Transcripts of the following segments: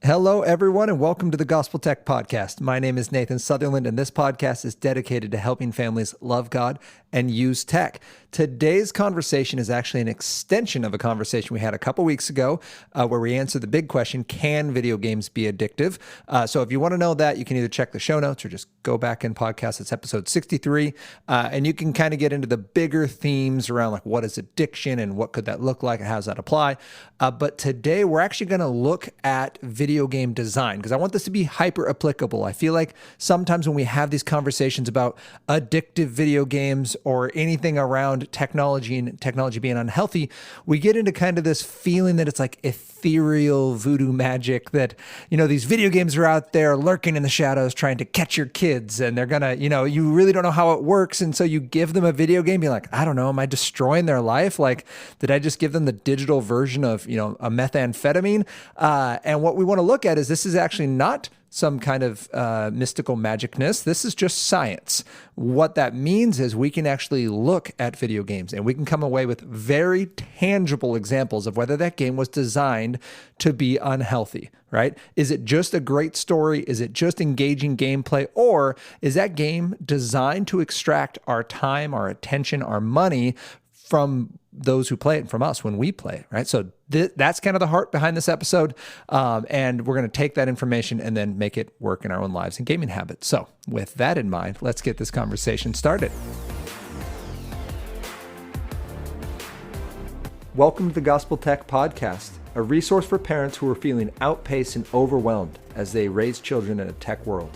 Hello, everyone, and welcome to the Gospel Tech Podcast. My name is Nathan Sutherland, and this podcast is dedicated to helping families love God and use tech. Today's conversation is actually an extension of a conversation we had a couple weeks ago where we answered the big question, can video games be addictive? So if you want to know that, you can either check the show notes or just go back in podcast. It's episode 63, and you can kind of get into the bigger themes around like what is addiction and what could that look like and how does that apply. But today we're actually going to look at video game design because I want this to be hyper applicable. I feel like sometimes when we have these conversations about addictive video games or anything around technology and technology being unhealthy, we get into kind of this feeling that it's like ethereal voodoo magic that, you know, these video games are out there lurking in the shadows trying to catch your kids and they're gonna, you know, you really don't know how it works. And so you give them a video game, you're like, I don't know, am I destroying their life? Like, did I just give them the digital version of, you know, a methamphetamine? And what we want to look at is this is actually not some kind of mystical magicness. This is just science. What that means is we can actually look at video games and we can come away with very tangible examples of whether that game was designed to be unhealthy, right? Is it just a great story? Is it just engaging gameplay? Or is that game designed to extract our time, our attention, our money from those who play it and from us when we play it, right? So that's kind of the heart behind this episode. And we're going to take that information and then make it work in our own lives and gaming habits. So with that in mind, let's get this conversation started. Welcome to the Gospel Tech Podcast, a resource for parents who are feeling outpaced and overwhelmed as they raise children in a tech world.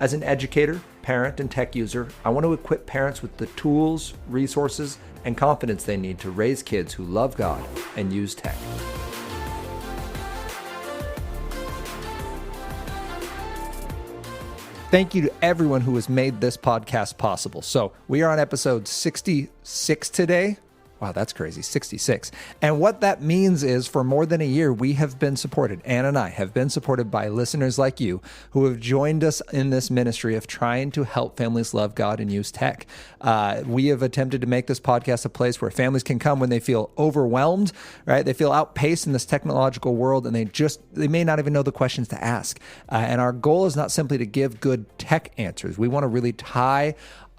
As an educator, parent, and tech user, I want to equip parents with the tools, resources, and confidence they need to raise kids who love God and use tech. Thank you to everyone who has made this podcast possible. So we are on episode 66 today. Wow, that's crazy, 66. And what that means is for more than a year, we have been supported, Ann and I have been supported by listeners like you who have joined us in this ministry of trying to help families love God and use tech. We have attempted to make this podcast a place where families can come when they feel overwhelmed, right? They feel outpaced in this technological world and they may not even know the questions to ask. And our goal is not simply to give good tech answers. We want to really tie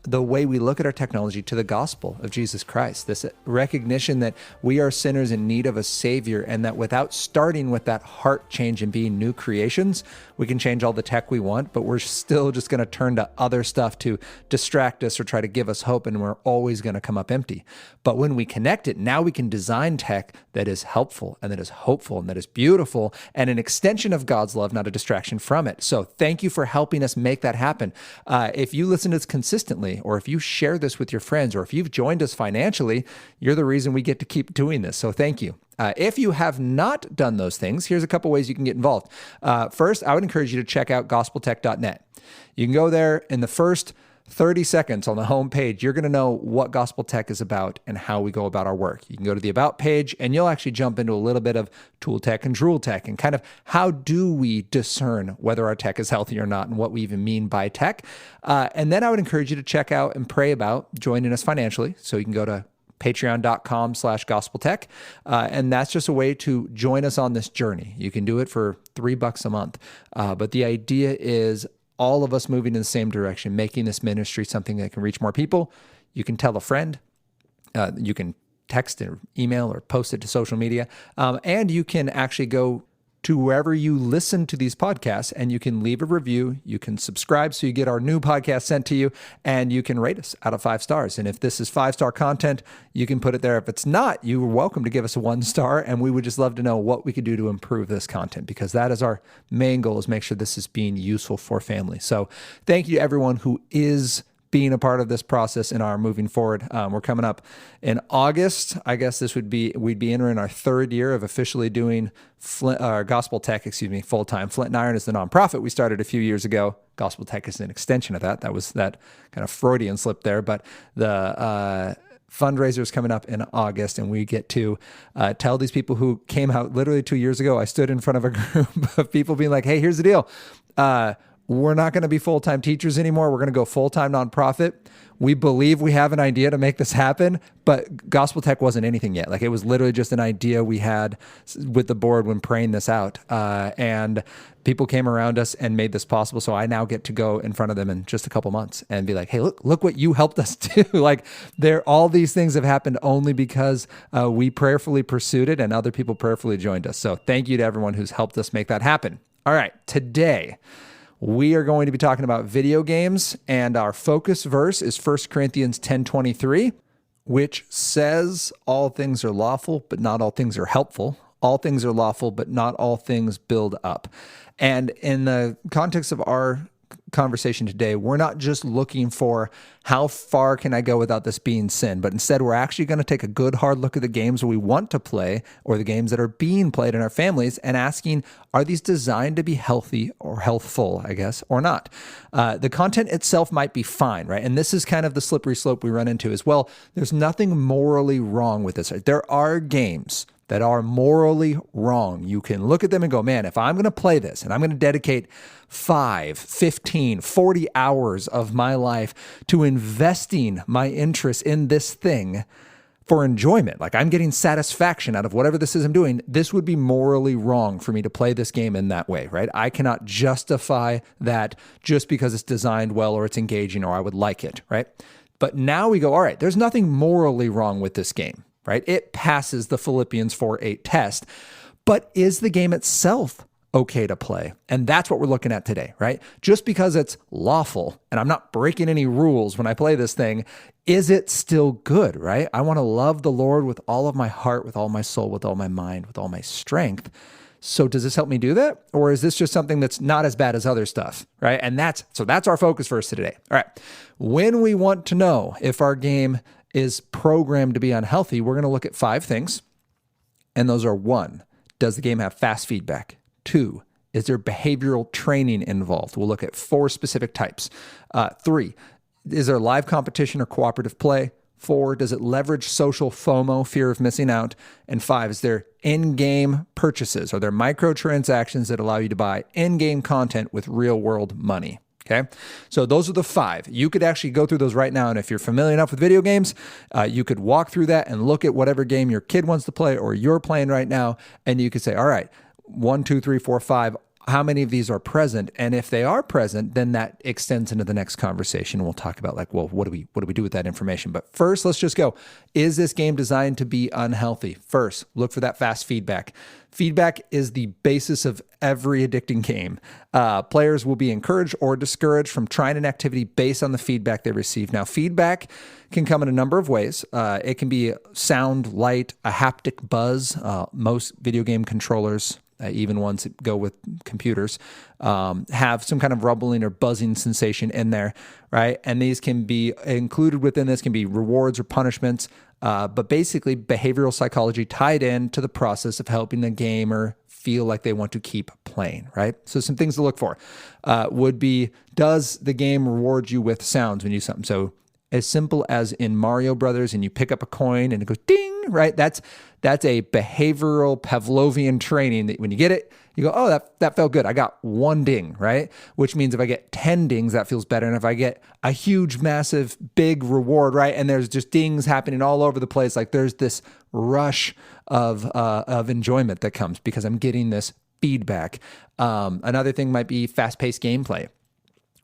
the way we look at our technology to the gospel of Jesus Christ, this recognition that we are sinners in need of a savior and that without starting with that heart change and being new creations, we can change all the tech we want, but we're still just going to turn to other stuff to distract us or try to give us hope, and we're always going to come up empty. But when we connect it, now we can design tech that is helpful and that is hopeful and that is beautiful and an extension of God's love, not a distraction from it. So thank you for helping us make that happen. If you listen to this consistently, or if you share this with your friends, or if you've joined us financially, you're the reason we get to keep doing this. So thank you. If you have not done those things, here's a couple ways you can get involved. First, I would encourage you to check out gospeltech.net. You can go there in the first 30 seconds on the home page. You're going to know what Gospel Tech is about and how we go about our work. You can go to the About page and you'll actually jump into a little bit of tool tech and drool tech and kind of how do we discern whether our tech is healthy or not and what we even mean by tech. And then I would encourage you to check out and pray about joining us financially. So you can go to patreon.com/gospeltech. And that's just a way to join us on this journey. You can do it for $3 a month. But the idea is all of us moving in the same direction, making this ministry something that can reach more people. You can tell a friend, you can text or email or post it to social media, and you can actually go to wherever you listen to these podcasts and you can leave a review, you can subscribe so you get our new podcast sent to you, and you can rate us out of 5 stars. And if this is 5-star content, you can put it there. If it's not, you're welcome to give us a 1 star, and we would just love to know what we could do to improve this content, because that is our main goal, is make sure this is being useful for families. So thank you to everyone who is being a part of this process and are moving forward. We're coming up in August. I guess we'd be entering our 3rd year of officially doing Gospel Tech, full-time. Flint and Iron is the nonprofit we started a few years ago. Gospel Tech is an extension of that. That was that kind of Freudian slip there, but the fundraiser is coming up in August, and we get to tell these people who came out literally 2 years ago. I stood in front of a group of people being like, hey, here's the deal. we're not going to be full-time teachers anymore. We're going to go full-time nonprofit. We believe we have an idea to make this happen, but Gospel Tech wasn't anything yet. Like, it was literally just an idea we had with the board when praying this out. And people came around us and made this possible. So I now get to go in front of them in just a couple months and be like, hey, look what you helped us do. Like, all these things have happened only because we prayerfully pursued it and other people prayerfully joined us. So thank you to everyone who's helped us make that happen. All right, today we are going to be talking about video games, and our focus verse is 1 Corinthians 10:23, which says, all things are lawful, but not all things are helpful. All things are lawful, but not all things build up. And in the context of our conversation today, we're not just looking for how far can I go without this being sin, but instead we're actually going to take a good hard look at the games we want to play or the games that are being played in our families and asking, are these designed to be healthy or healthful, I guess, or not? The content itself might be fine, right? And this is kind of the slippery slope we run into as well. There's nothing morally wrong with this. Right? There are games that are morally wrong. You can look at them and go, man, if I'm going to play this and I'm going to dedicate 5, 15, 40 hours of my life to investing my interest in this thing for enjoyment, like I'm getting satisfaction out of whatever this is I'm doing, this would be morally wrong for me to play this game in that way, right? I cannot justify that just because it's designed well or it's engaging or I would like it, right? But now we go, all right, there's nothing morally wrong with this game. Right? It passes the Philippians 4:8 test, but is the game itself okay to play? And that's what we're looking at today, right? Just because it's lawful and I'm not breaking any rules when I play this thing, is it still good, right? I want to love the Lord with all of my heart, with all my soul, with all my mind, with all my strength. So does this help me do that? Or is this just something that's not as bad as other stuff, right? And that's our focus verse today. All right. When we want to know if our game is programmed to be unhealthy, we're going to look at 5 things. And those are: 1, does the game have fast feedback? 2, is there behavioral training involved? We'll look at 4 specific types. 3, is there live competition or cooperative play? 4, does it leverage social FOMO, fear of missing out? And 5, is there in-game purchases? Are there microtransactions that allow you to buy in-game content with real-world money? Okay, so those are the 5. You could actually go through those right now. And if you're familiar enough with video games, you could walk through that and look at whatever game your kid wants to play or you're playing right now. And you could say, all right, 1, 2, 3, 4, 5. How many of these are present? And if they are present, then that extends into the next conversation. We'll talk about like, well, what do we do with that information? But first, let's just go. Is this game designed to be unhealthy? First, look for that fast feedback. Feedback is the basis of every addicting game. Players will be encouraged or discouraged from trying an activity based on the feedback they receive. Now, feedback can come in a number of ways. It can be sound, light, a haptic buzz. Most video game controllers, even ones that go with computers, have some kind of rumbling or buzzing sensation in there, right? And these can be included within this, can be rewards or punishments, but basically behavioral psychology tied in to the process of helping the gamer feel like they want to keep playing, right? So some things to look for would be, does the game reward you with sounds when you do something? So as simple as in Mario Brothers, and you pick up a coin and it goes ding, right? That's a behavioral Pavlovian training that when you get it, you go, oh, that felt good. I got 1 ding, right? Which means if I get 10 dings, that feels better. And if I get a huge, massive, big reward, right? And there's just dings happening all over the place. Like there's this rush of enjoyment that comes because I'm getting this feedback. Another thing might be fast-paced gameplay,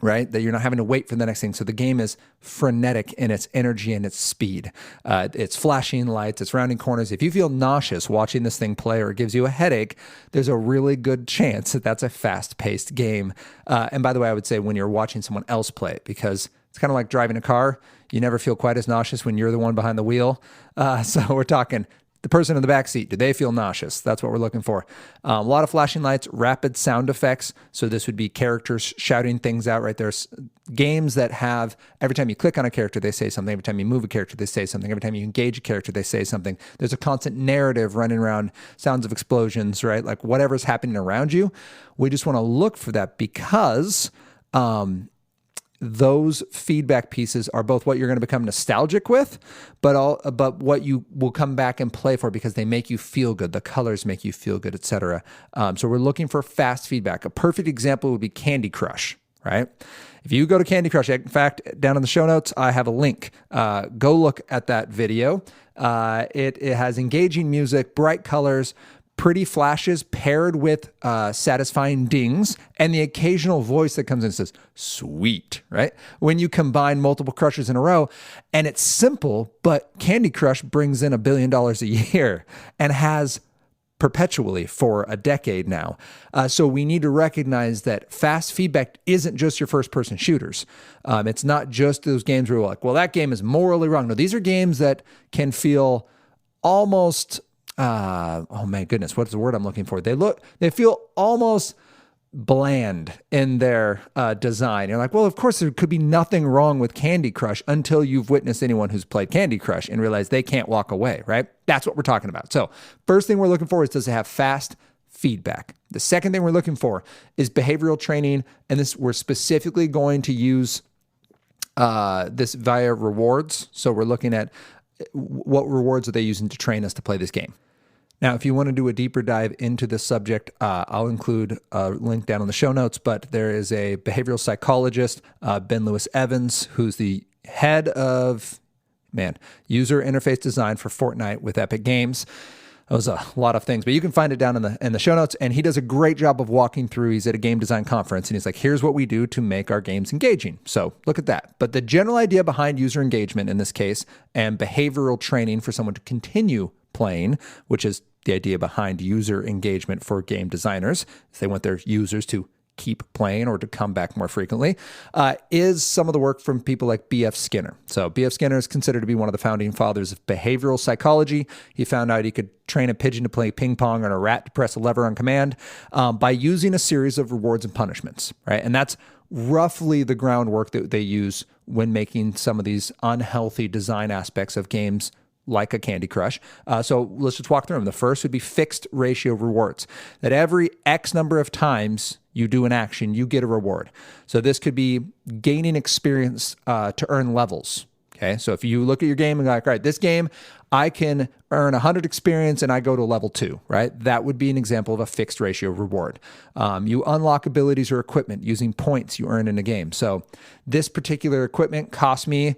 right? That you're not having to wait for the next thing. So the game is frenetic in its energy and its speed. It's flashing lights, it's rounding corners. If you feel nauseous watching this thing play or it gives you a headache, there's a really good chance that that's a fast-paced game. And by the way, I would say when you're watching someone else play it, because it's kind of like driving a car. You never feel quite as nauseous when you're the one behind the wheel. So we're talking the person in the back seat, do they feel nauseous? That's what we're looking for. A lot of flashing lights, rapid sound effects. So this would be characters shouting things out, right? There's games that have, every time you click on a character, they say something. Every time you move a character, they say something. Every time you engage a character, they say something. There's a constant narrative running around, sounds of explosions, right? Like whatever's happening around you. We just want to look for that because those feedback pieces are both what you're going to become nostalgic with, but what you will come back and play for because they make you feel good. The colors make you feel good, etc. So we're looking for fast feedback. A perfect example would be Candy Crush, right? If you go to Candy Crush, in fact, down in the show notes, I have a link. Go look at that video. It has engaging music, bright colors, pretty flashes paired with satisfying dings, and the occasional voice that comes in and says, sweet, right? When you combine multiple crushes in a row, and it's simple, but Candy Crush brings in $1 billion a year and has perpetually for a decade now. So we need to recognize that fast feedback isn't just your first-person shooters. It's not just those games where we're like, well, that game is morally wrong. No, these are games that can feel almost, oh my goodness, what's the word I'm looking for? They feel almost bland in their design. You're like, well, of course, there could be nothing wrong with Candy Crush until you've witnessed anyone who's played Candy Crush and realize they can't walk away, right? That's what we're talking about. So first thing we're looking for is, does it have fast feedback? The second thing we're looking for is behavioral training, and this we're specifically going to use this via rewards. So we're looking at what rewards are they using to train us to play this game. Now, if you want to do a deeper dive into this subject, I'll include a link down in the show notes, but there is a behavioral psychologist, Ben Lewis Evans, who's the head of, user interface design for Fortnite with Epic Games. That was a lot of things, but you can find it down in the show notes, and he does a great job of walking through. He's at a game design conference, and he's like, here's what we do to make our games engaging. So look at that. But the general idea behind user engagement in this case and behavioral training for someone to continue playing, which is the idea behind user engagement for game designers, is they want their users to keep playing or to come back more frequently, is some of the work from people like B.F. Skinner. So B.F. Skinner is considered to be one of the founding fathers of behavioral psychology. He found out he could train a pigeon to play ping pong and a rat to press a lever on command by using a series of rewards and punishments, right? And that's roughly the groundwork that they use when making some of these unhealthy design aspects of games like a Candy Crush. So let's just walk through them. The first would be fixed ratio rewards, that every X number of times you do an action, you get a reward. So this could be gaining experience to earn levels. Okay, so if you look at your game and go like, all right, this game, I can earn 100 experience and I go to level 2, right? That would be an example of a fixed ratio reward. You unlock abilities or equipment using points you earn in a game. So this particular equipment cost me,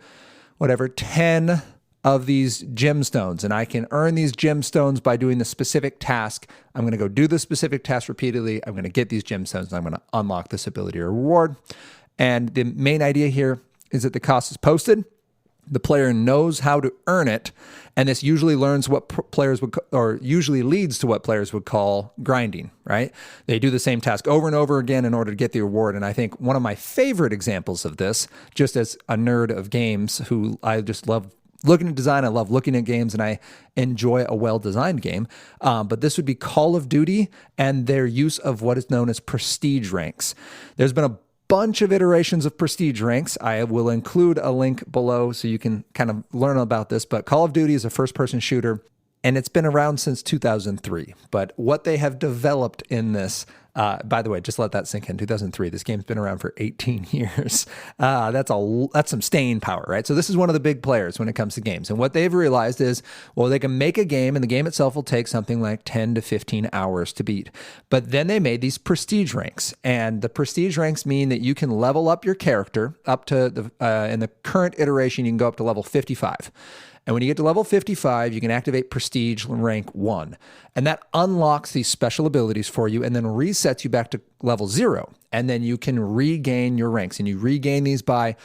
10 of these gemstones, and I can earn these gemstones by doing the specific task. I'm going to go do the specific task repeatedly. I'm going to get these gemstones, and I'm going to unlock this ability or reward. And the main idea here is that the cost is posted. The player knows how to earn it, and this usually leads to what players would call grinding, right? They do the same task over and over again in order to get the reward. And I think one of my favorite examples of this, just as a nerd of games who I just love looking at design, I love looking at games, and I enjoy a well-designed game. But this would be Call of Duty and their use of what is known as prestige ranks. There's been a bunch of iterations of prestige ranks. I will include a link below so you can kind of learn about this. But Call of Duty is a first-person shooter, and it's been around since 2003. But what they have developed in this, by the way, just let that sink in. 2003. This game's been around for 18 years. That's some staying power, right? So this is one of the big players when it comes to games. And what they've realized is, well, they can make a game, and the game itself will take something like 10 to 15 hours to beat. But then they made these prestige ranks, and the prestige ranks mean that you can level up your character up to in the current iteration, you can go up to level 55. And when you get to level 55, you can activate Prestige Rank 1. And that unlocks these special abilities for you and then resets you back to level 0. And then you can regain your ranks. And you regain these by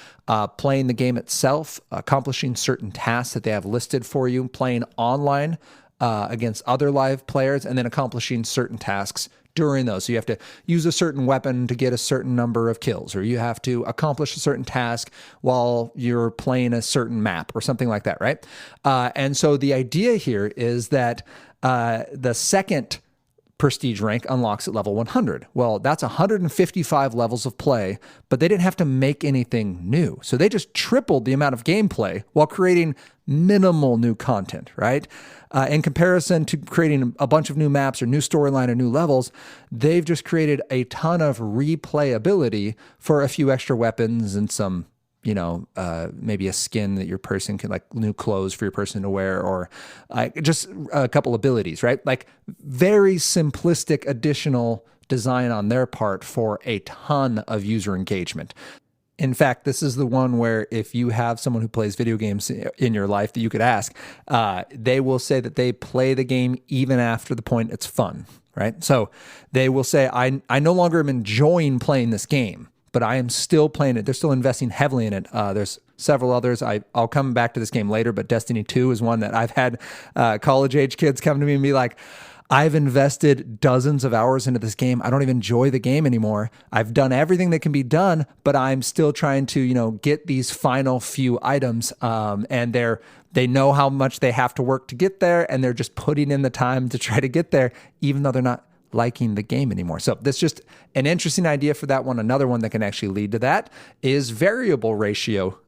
playing the game itself, accomplishing certain tasks that they have listed for you, playing online against other live players, and then accomplishing certain tasks during those. So you have to use a certain weapon to get a certain number of kills, or you have to accomplish a certain task while you're playing a certain map or something like that, right? And so the idea here is that the second prestige rank unlocks at level 100. Well, that's 155 levels of play, but they didn't have to make anything new. So they just tripled the amount of gameplay while creating minimal new content, right? In comparison to creating a bunch of new maps or new storyline or new levels, they've just created a ton of replayability for a few extra weapons and some, maybe a skin that your person can, like new clothes for your person to wear, or just a couple abilities, right? Like very simplistic additional design on their part for a ton of user engagement. In fact, this is the one where if you have someone who plays video games in your life that you could ask, they will say that they play the game even after the point it's fun, right? So they will say, I no longer am enjoying playing this game, but I am still playing it. They're still investing heavily in it. There's several others. I'll come back to this game later, but Destiny 2 is one that I've had college-age kids come to me and be like, I've invested dozens of hours into this game. I don't even enjoy the game anymore. I've done everything that can be done, but I'm still trying to, get these final few items. And they know how much they have to work to get there, and they're just putting in the time to try to get there, even though they're not liking the game anymore. So that's just an interesting idea for that one. Another one that can actually lead to that is variable ratio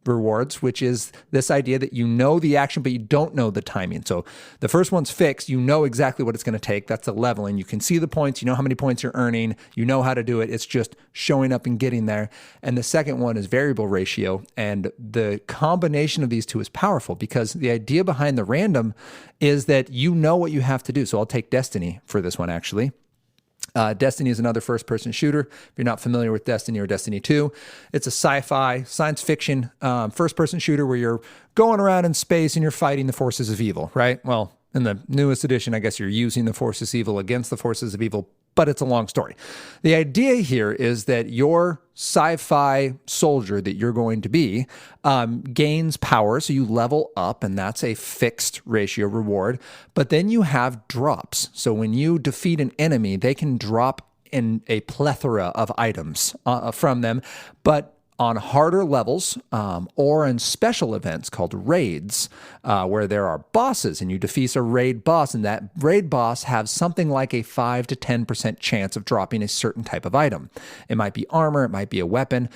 rewards, which is this idea that you know the action, but you don't know the timing. So the first one's fixed. You know exactly what it's going to take. That's the leveling. You can see the points. You know how many points you're earning. You know how to do it. It's just showing up and getting there. And the second one is variable ratio. And the combination of these two is powerful because the idea behind the random is that you know what you have to do. So I'll take Destiny for this one, actually. Destiny is another first-person shooter. If you're not familiar with Destiny or Destiny 2, it's a sci-fi, science fiction first-person shooter where you're going around in space and you're fighting the forces of evil, right? Well, in the newest edition, I guess you're using the forces of evil against the forces of evil, but it's a long story. The idea here is that your sci-fi soldier that you're going to be gains power, so you level up, and that's a fixed ratio reward. But then you have drops. So when you defeat an enemy, they can drop in a plethora of items from them, but on harder levels or in special events called raids, where there are bosses and you defeat a raid boss, and that raid boss has something like a 5 to 10% chance of dropping a certain type of item. It might be armor, it might be a weapon,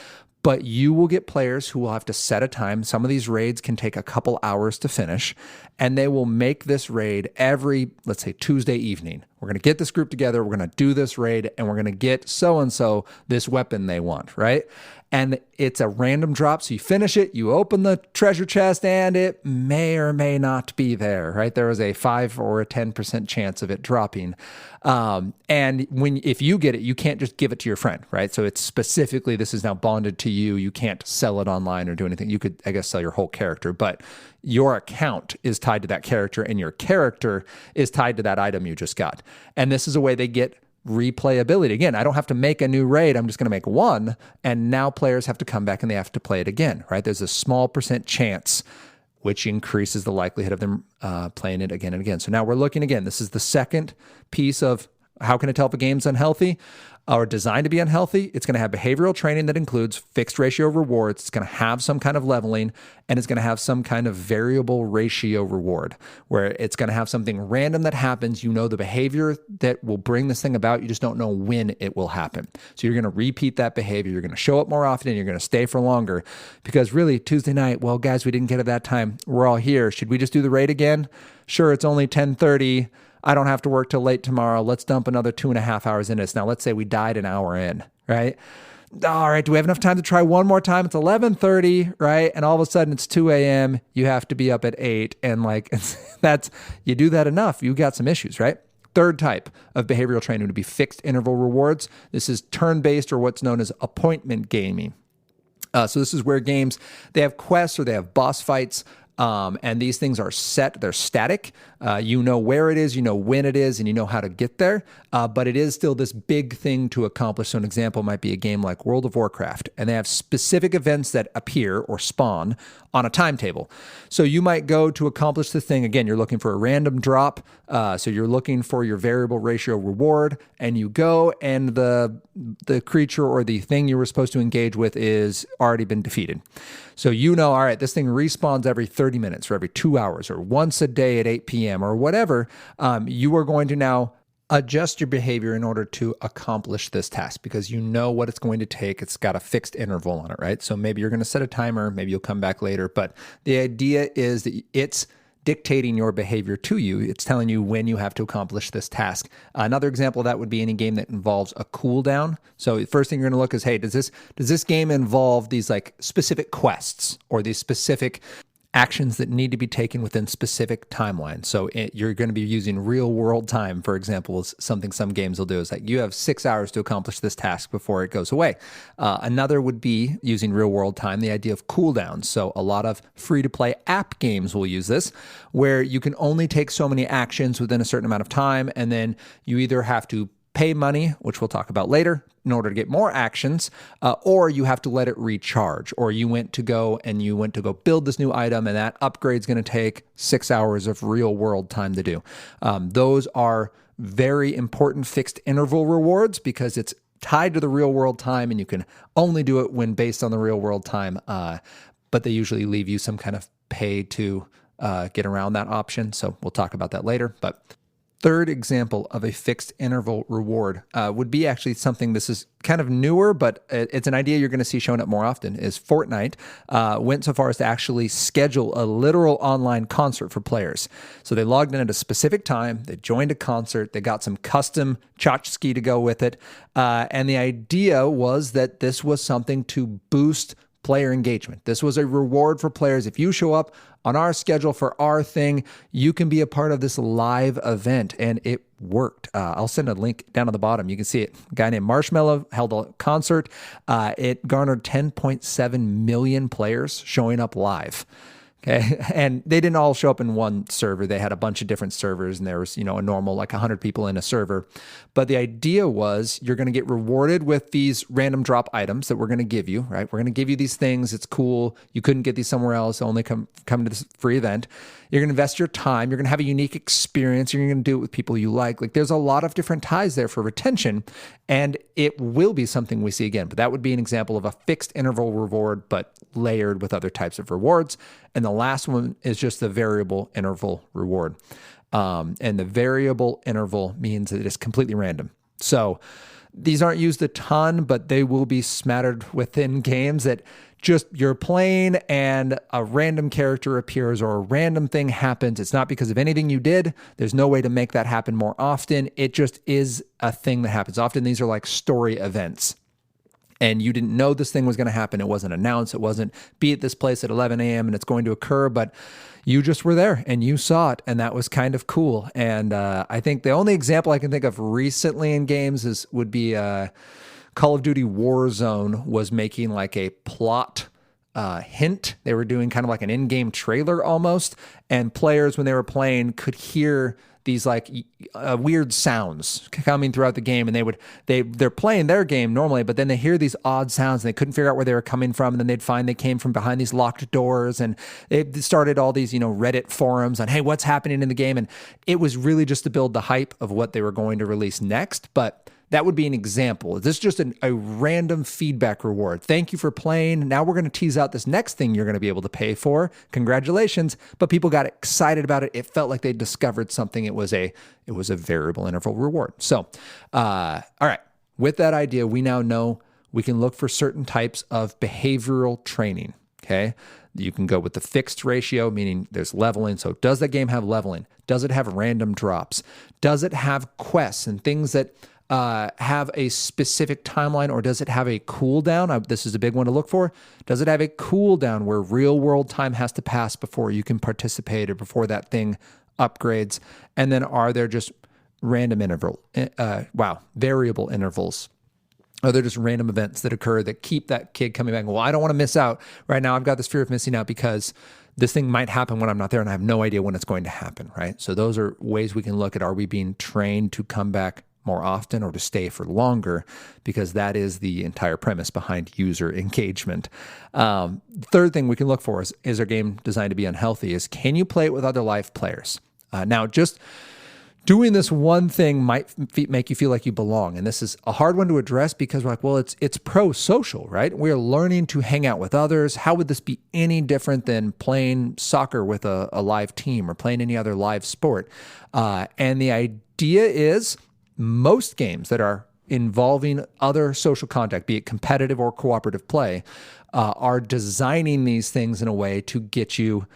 but you will get players who will have to set a time. Some of these raids can take a couple hours to finish, and they will make this raid every, let's say, Tuesday evening. We're going to get this group together, we're going to do this raid, and we're going to get so-and-so this weapon they want, right? And it's a random drop. So you finish it, you open the treasure chest, and it may or may not be there, right? There is a 5 or a 10% chance of it dropping. And if you get it, you can't just give it to your friend, right? So it's specifically, this is now bonded to you. You can't sell it online or do anything. You could, I guess, sell your whole character, but your account is tied to that character, and your character is tied to that item you just got. And this is a way they get replayability. Again, I don't have to make a new raid. I'm just going to make one. And now players have to come back and they have to play it again, right? There's a small percent chance, which increases the likelihood of them playing it again and again. So now we're looking again. This is the second piece of how can it tell if a game's unhealthy or designed to be unhealthy? It's going to have behavioral training that includes fixed ratio rewards. It's going to have some kind of leveling, and it's going to have some kind of variable ratio reward where it's going to have something random that happens. You know the behavior that will bring this thing about. You just don't know when it will happen. So you're going to repeat that behavior. You're going to show up more often, and you're going to stay for longer because really Tuesday night, well, guys, we didn't get it that time. We're all here. Should we just do the raid again? Sure, it's only 10:30. I don't have to work till late tomorrow. Let's dump another 2.5 hours into this. Now, let's say we died an hour in, right? All right, do we have enough time to try one more time? It's 11:30, right? And all of a sudden it's 2 a.m. You have to be up at 8. And you do that enough, you got some issues, right? Third type of behavioral training would be fixed interval rewards. This is turn-based or what's known as appointment gaming. So this is where games, they have quests or they have boss fights. And these things are set, they're static. You know where it is, you know when it is, and you know how to get there. But it is still this big thing to accomplish. So an example might be a game like World of Warcraft, and they have specific events that appear or spawn on a timetable. So you might go to accomplish the thing. Again, you're looking for a random drop. So you're looking for your variable ratio reward, and you go, and the creature or the thing you were supposed to engage with is already been defeated. So you know, all right, this thing respawns every 30 minutes or every 2 hours or once a day at 8 p.m. or whatever. You are going to now adjust your behavior in order to accomplish this task because you know what it's going to take. It's got a fixed interval on it, right? So maybe you're going to set a timer, maybe you'll come back later, but the idea is that it's dictating your behavior to you. It's telling you when you have to accomplish this task. Another example of that would be any game that involves a cooldown. So the first thing you're going to look is, hey, does this game involve these like specific quests or these specific actions that need to be taken within specific timelines. So you're going to be using real world time, for example, is something some games will do. Is like you have 6 hours to accomplish this task before it goes away. Another would be using real world time, the idea of cooldowns. So a lot of free to play app games will use this, where you can only take so many actions within a certain amount of time. And then you either have to pay money, which we'll talk about later, in order to get more actions, or you have to let it recharge, or you went to go build this new item, and that upgrade's going to take 6 hours of real world time to do. Those are very important fixed interval rewards because it's tied to the real world time, and you can only do it when based on the real world time. But they usually leave you some kind of pay to get around that option. So we'll talk about that later. But third example of a fixed interval reward would be actually something, this is kind of newer, but it's an idea you're going to see showing up more often, is Fortnite went so far as to actually schedule a literal online concert for players. So they logged in at a specific time, they joined a concert, they got some custom tchotchke to go with it, and the idea was that this was something to boost player engagement. This was a reward for players. If you show up on our schedule for our thing, you can be a part of this live event. And it worked. I'll send a link down at the bottom. You can see it. A guy named Marshmallow held a concert. It garnered 10.7 million players showing up live. Okay. And they didn't all show up in one server. They had a bunch of different servers, and there was, a normal, like 100 people in a server. But the idea was you're going to get rewarded with these random drop items that we're going to give you, right? We're going to give you these things. It's cool. You couldn't get these somewhere else. Only come to this free event. You're going to invest your time. You're going to have a unique experience. You're going to do it with people you like. Like there's a lot of different ties there for retention, and it will be something we see again. But that would be an example of a fixed interval reward, but layered with other types of rewards. And the last one is just the variable interval reward. And the variable interval means that it is completely random. So these aren't used a ton, but they will be smattered within games that just you're playing and a random character appears or a random thing happens. It's not because of anything you did. There's no way to make that happen more often. It just is a thing that happens. Often these are like story events. And you didn't know this thing was going to happen. It wasn't announced. It wasn't be at this place at 11 a.m. and it's going to occur, but you just were there and you saw it, and that was kind of cool. And I think the only example I can think of recently in games would be Call of Duty Warzone was making like a plot hint. They were doing kind of like an in-game trailer almost, and players when they were playing could hear these like weird sounds coming throughout the game, and they're playing their game normally, but then they hear these odd sounds and they couldn't figure out where they were coming from, and then they'd find they came from behind these locked doors, and they started all these Reddit forums on, hey, what's happening in the game? And it was really just to build the hype of what they were going to release next. But that would be an example. This is just a random feedback reward. Thank you for playing. Now we're going to tease out this next thing you're going to be able to pay for. Congratulations. But people got excited about it. It felt like they discovered something. It was a variable interval reward. So, all right. With that idea, we now know we can look for certain types of behavioral training. Okay. You can go with the fixed ratio, meaning there's leveling. So does that game have leveling? Does it have random drops? Does it have quests and things that have a specific timeline, or does it have a cooldown? This is a big one to look for. Does it have a cooldown where real world time has to pass before you can participate or before that thing upgrades? And then are there just variable intervals? Are there just random events that occur that keep that kid coming back? Well, I don't want to miss out. Right now, I've got this fear of missing out because this thing might happen when I'm not there and I have no idea when it's going to happen, right? So those are ways we can look at, are we being trained to come back more often or to stay for longer? Because that is the entire premise behind user engagement. Third thing we can look for is our game designed to be unhealthy? Is can you play it with other live players? Now, just doing this one thing might make you feel like you belong. And this is a hard one to address because we're like, well, it's pro-social, right? We're learning to hang out with others. How would this be any different than playing soccer with a live team or playing any other live sport? And the idea is most games that are involving other social contact, be it competitive or cooperative play, are designing these things in a way to get you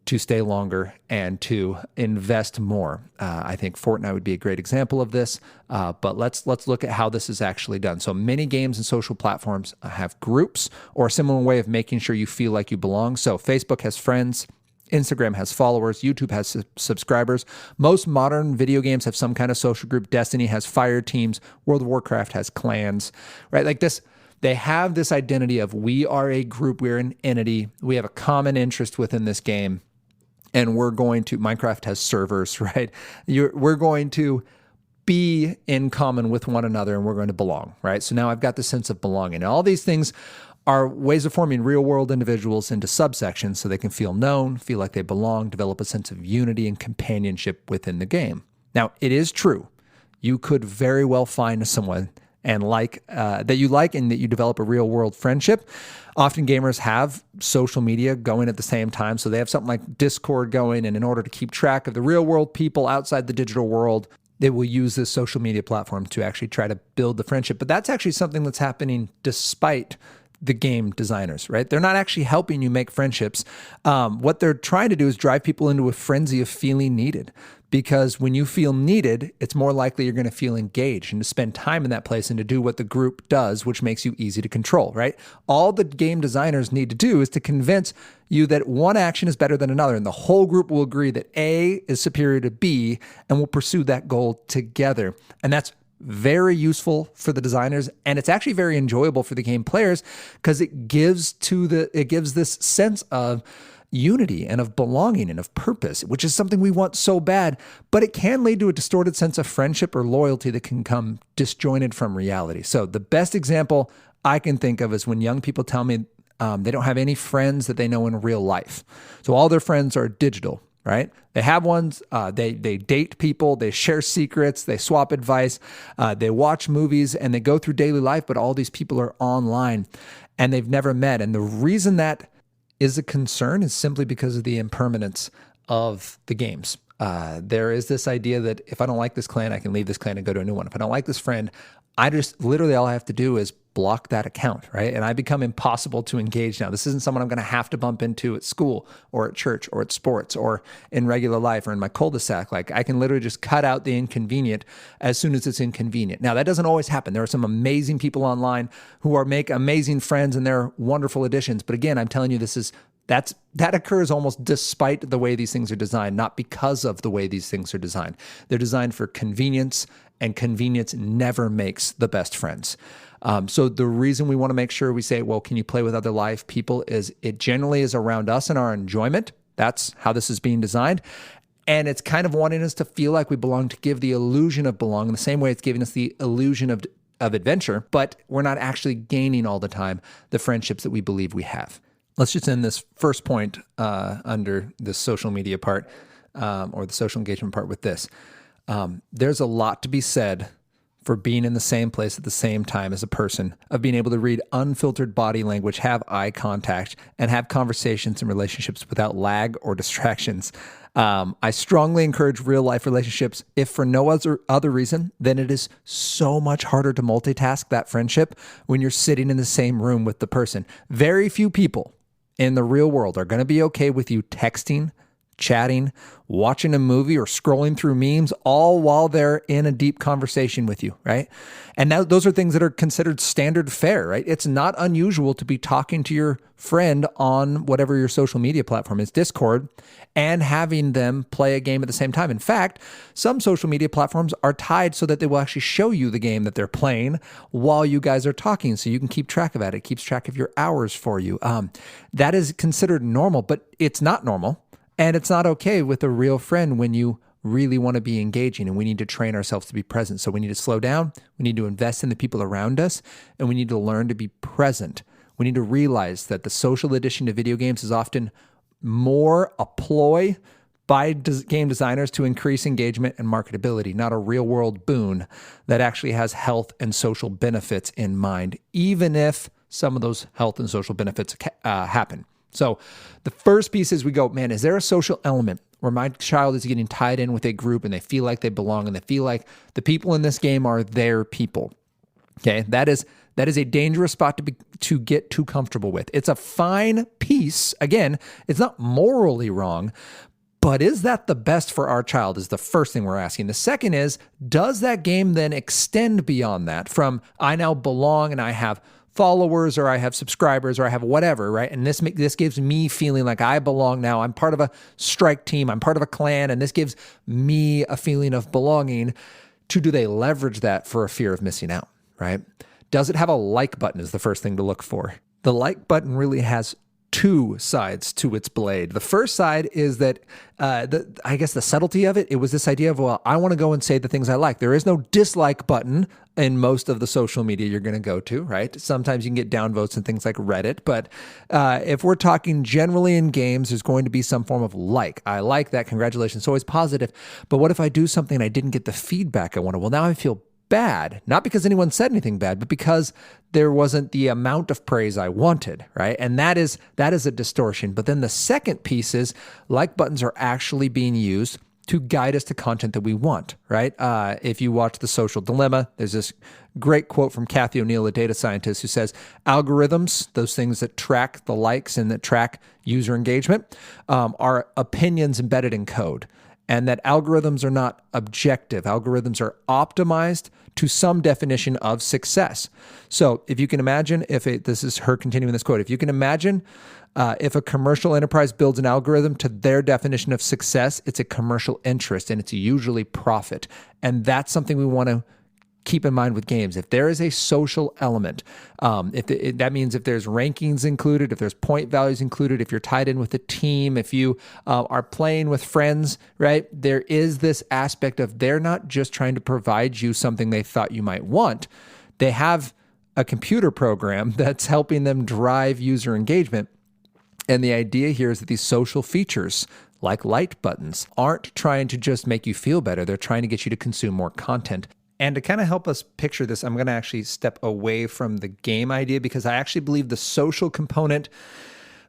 to stay longer and to invest more. I think Fortnite would be a great example of this, but let's look at how this is actually done. So many games and social platforms have groups or a similar way of making sure you feel like you belong. So Facebook has friends, Instagram has followers, YouTube has subscribers. Most modern video games have some kind of social group. Destiny has fire teams. World of Warcraft has clans, right? Like this. They have this identity of we are a group, we're an entity, we have a common interest within this game, and Minecraft has servers, right? We're going to be in common with one another, and we're going to belong, right? So now I've got the sense of belonging. And all these things are ways of forming real-world individuals into subsections so they can feel known, feel like they belong, develop a sense of unity and companionship within the game. Now, it is true. You could very well find someone and that you like and that you develop a real world friendship. Often gamers have social media going at the same time. So they have something like Discord going, and in order to keep track of the real world people outside the digital world, they will use this social media platform to actually try to build the friendship. But that's actually something that's happening despite the game designers, right? They're not actually helping you make friendships. What they're trying to do is drive people into a frenzy of feeling needed. Because when you feel needed, it's more likely you're going to feel engaged and to spend time in that place and to do what the group does, which makes you easy to control, right? All the game designers need to do is to convince you that one action is better than another, and the whole group will agree that A is superior to B, and will pursue that goal together. And that's very useful for the designers, and it's actually very enjoyable for the game players because it gives this sense of unity and of belonging and of purpose, which is something we want so bad, but it can lead to a distorted sense of friendship or loyalty that can come disjointed from reality. So the best example I can think of is when young people tell me they don't have any friends that they know in real life. So all their friends are digital, right? They have ones, they date people, they share secrets, they swap advice, they watch movies, and they go through daily life, but all these people are online and they've never met. And the reason that is a concern is simply because of the impermanence of the games. There is this idea that if I don't like this clan, I can leave this clan and go to a new one. If I don't like this friend, I just literally all I have to do is block that account, right? And I become impossible to engage now. This isn't someone I'm going to have to bump into at school or at church or at sports or in regular life or in my cul-de-sac. Like I can literally just cut out the inconvenient as soon as it's inconvenient. Now that doesn't always happen. There are some amazing people online who make amazing friends and they're wonderful additions. But again, I'm telling you, that occurs almost despite the way these things are designed, not because of the way these things are designed. They're designed for convenience, and convenience never makes the best friends. So the reason we want to make sure we say, well, can you play with other live people is it generally is around us and our enjoyment. That's how this is being designed. And it's kind of wanting us to feel like we belong, to give the illusion of belonging, the same way it's giving us the illusion of adventure, but we're not actually gaining all the time the friendships that we believe we have. Let's just end this first point under the social media part or the social engagement part with this. There's a lot to be said for being in the same place at the same time as a person, of being able to read unfiltered body language, have eye contact, and have conversations and relationships without lag or distractions. I strongly encourage real life relationships, if for no other reason, then it is so much harder to multitask that friendship when you're sitting in the same room with the person. Very few people in the real world are going to be okay with you texting, chatting, watching a movie, or scrolling through memes, all while they're in a deep conversation with you, right? And now those are things that are considered standard fare, right? It's not unusual to be talking to your friend on whatever your social media platform is, Discord, and having them play a game at the same time. In fact, some social media platforms are tied so that they will actually show you the game that they're playing while you guys are talking, so you can keep track of that. It keeps track of your hours for you. That is considered normal, but it's not normal. And it's not okay with a real friend when you really want to be engaging, and we need to train ourselves to be present. So we need to slow down. We need to invest in the people around us, and we need to learn to be present. We need to realize that the social addition to video games is often more a ploy by game designers to increase engagement and marketability, not a real world boon that actually has health and social benefits in mind, even if some of those health and social benefits happen. So the first piece is we go, man, is there a social element where my child is getting tied in with a group and they feel like they belong and they feel like the people in this game are their people? Okay, that is That is a dangerous spot to get too comfortable with. It's a fine piece. Again, it's not morally wrong, but is that the best for our child is the first thing we're asking. The second is, does that game then extend beyond that from I now belong and I have followers or I have subscribers or I have whatever, right? And this gives me feeling like I belong now. I'm part of a strike team. I'm part of a clan. And this gives me a feeling of belonging. Do they leverage that for a fear of missing out, right? Does it have a like button is the first thing to look for. The like button really has two sides to its blade. The first side is that, I guess the subtlety of it was this idea of, well, I want to go and say the things I like. There is no dislike button in most of the social media you're going to go to, right? Sometimes you can get downvotes and things like Reddit, but if we're talking generally in games, there's going to be some form of like. I like that. Congratulations. It's always positive. But what if I do something and I didn't get the feedback I wanted? Well, now I feel bad, not because anyone said anything bad, but because there wasn't the amount of praise I wanted, right? And that is a distortion. But then the second piece is like buttons are actually being used to guide us to content that we want, right? If you watch The Social Dilemma, there's this great quote from Kathy O'Neill, a data scientist, who says algorithms, those things that track the likes and that track user engagement, are opinions embedded in code. And that algorithms are not objective. Algorithms are optimized to some definition of success. So if you can imagine, this is her continuing this quote, if you can imagine if a commercial enterprise builds an algorithm to their definition of success, it's a commercial interest and it's usually profit. And that's something we want to keep in mind with games. If there is a social element, that means if there's rankings included, if there's point values included, if you're tied in with a team, if you are playing with friends, right? There is this aspect of they're not just trying to provide you something they thought you might want. They have a computer program that's helping them drive user engagement. And the idea here is that these social features, like like buttons, aren't trying to just make you feel better. They're trying to get you to consume more content. And to kind of help us picture this, I'm going to actually step away from the game idea because I actually believe the social component,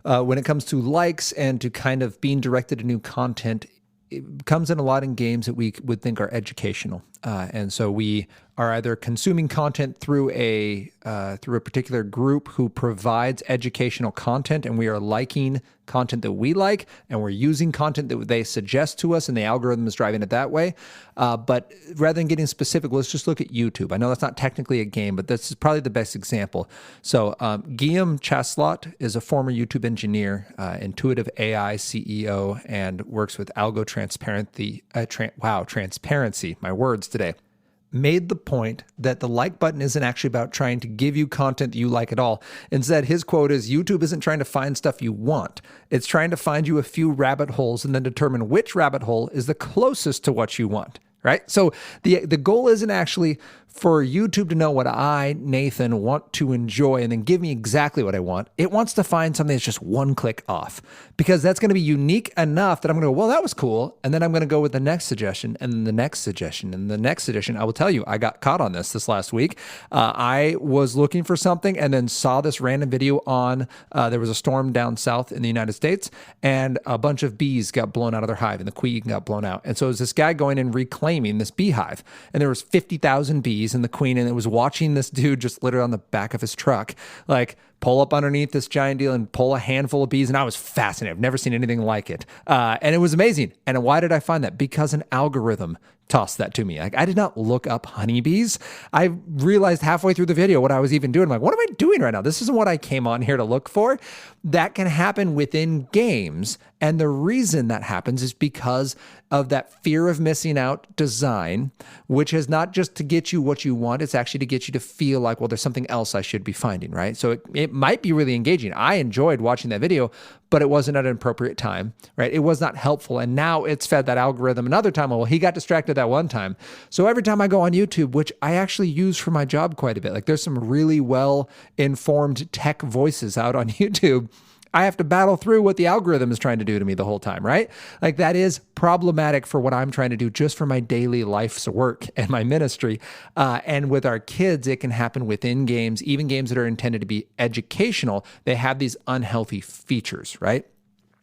when it comes to likes and to kind of being directed to new content, it comes in a lot in games that we would think are educational. And so we are either consuming content through a particular group who provides educational content, and we are liking content that we like, and we're using content that they suggest to us, and the algorithm is driving it that way. But rather than getting specific, let's just look at YouTube. I know that's not technically a game, but this is probably the best example. So Guillaume Chaslot is a former YouTube engineer, intuitive AI CEO, and works with Algo Transparency. Transparency, my words today. Made the point that the like button isn't actually about trying to give you content that you like at all. Instead, his quote is, YouTube isn't trying to find stuff you want. It's trying to find you a few rabbit holes and then determine which rabbit hole is the closest to what you want, right? So the goal isn't actually for YouTube to know what I, Nathan, want to enjoy and then give me exactly what I want. It wants to find something that's just one click off, because that's going to be unique enough that I'm going to go, well, that was cool. And then I'm going to go with the next suggestion and then the next suggestion and the next suggestion. I will tell you, I got caught on this last week. I was looking for something and then saw this random video on, there was a storm down south in the United States and a bunch of bees got blown out of their hive and the queen got blown out. And so it was this guy going and reclaiming this beehive, and there was 50,000 bees and the queen, and it was watching this dude just literally on the back of his truck, like pull up underneath this giant deal and pull a handful of bees. And I was fascinated. I've never seen anything like it. And it was amazing. And why did I find that? Because an algorithm tossed that to me. Like, I did not look up honeybees. I realized halfway through the video what I was even doing. I'm like, what am I doing right now? This isn't what I came on here to look for. That can happen within games. And the reason that happens is because of that fear of missing out design, which is not just to get you what you want, it's actually to get you to feel like, well, there's something else I should be finding, right? So it might be really engaging. I enjoyed watching that video, but it wasn't at an appropriate time, right? It was not helpful. And now it's fed that algorithm another time. Well, he got distracted that one time. So every time I go on YouTube, which I actually use for my job quite a bit, like there's some really well-informed tech voices out on YouTube, I have to battle through what the algorithm is trying to do to me the whole time, right? Like, that is problematic for what I'm trying to do just for my daily life's work and my ministry. And with our kids, it can happen within games, even games that are intended to be educational. They have these unhealthy features, right?